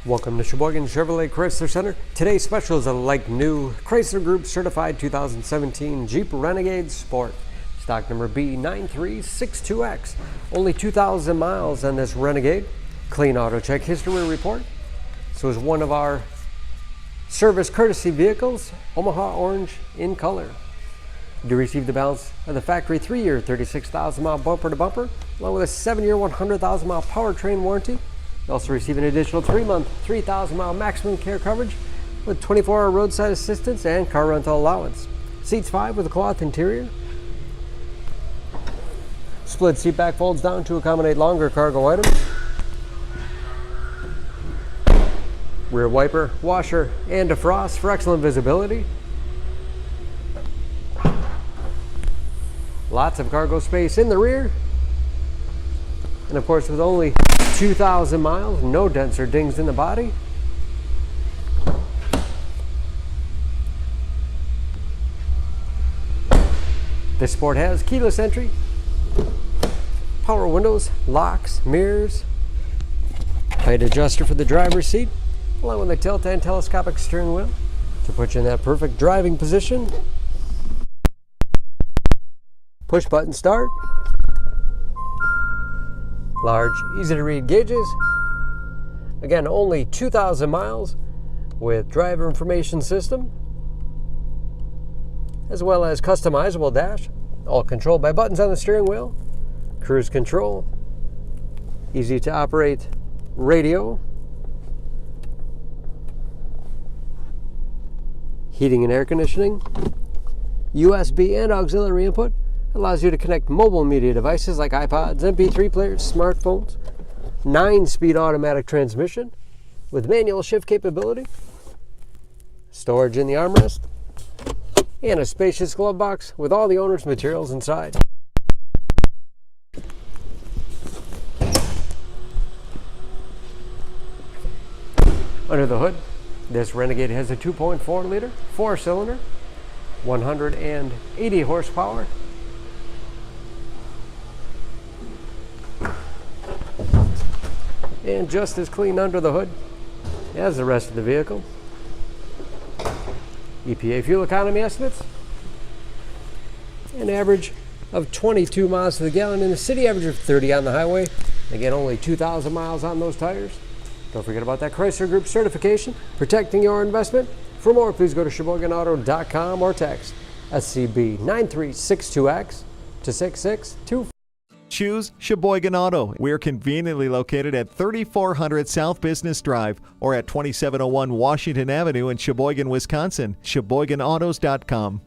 Welcome to Sheboygan Chevrolet Chrysler Center. Today's special is a like-new Chrysler Group certified 2017 Jeep Renegade Sport. Stock number B9362X. Only 2,000 miles on this Renegade. Clean auto check history report. So is one of our service courtesy vehicles, Omaha Orange in color. You do receive the balance of the factory 3-year, 36,000 mile bumper to bumper, along with a 7-year, 100,000 mile powertrain warranty. You also receive an additional 3-month, 3,000 mile maximum care coverage with 24-hour roadside assistance and car rental allowance. Seats 5 with a cloth interior. Split seat back folds down to accommodate longer cargo items. Rear wiper, washer, and defrost for excellent visibility. Lots of cargo space in the rear. And of course, with only 2,000 miles, no dents or dings in the body. This Sport has keyless entry, power windows, locks, mirrors, height adjuster for the driver's seat, along with a tilt and telescopic steering wheel to put you in that perfect driving position. Push button start. Large, easy to read gauges. Again, only 2,000 miles with driver information system, as well as customizable dash, all controlled by buttons on the steering wheel. Cruise control, easy to operate radio, heating and air conditioning, USB and auxiliary input. Allows you to connect mobile media devices like iPods, MP3 players, smartphones. 9-speed automatic transmission with manual shift capability. Storage in the armrest. And a spacious glove box with all the owner's materials inside. Under the hood, this Renegade has a 2.4-liter, 4-cylinder, 180 horsepower. And just as clean under the hood as the rest of the vehicle. EPA fuel economy estimates. An average of 22 miles to the gallon in the city, average of 30 on the highway. Again, only 2,000 miles on those tires. Don't forget about that Chrysler Group certification, protecting your investment. For more, please go to SheboyganAuto.com or text SCB9362X to 6624. Choose Sheboygan Auto. We're conveniently located at 3400 South Business Drive or at 2701 Washington Avenue in Sheboygan, Wisconsin. SheboyganAutos.com.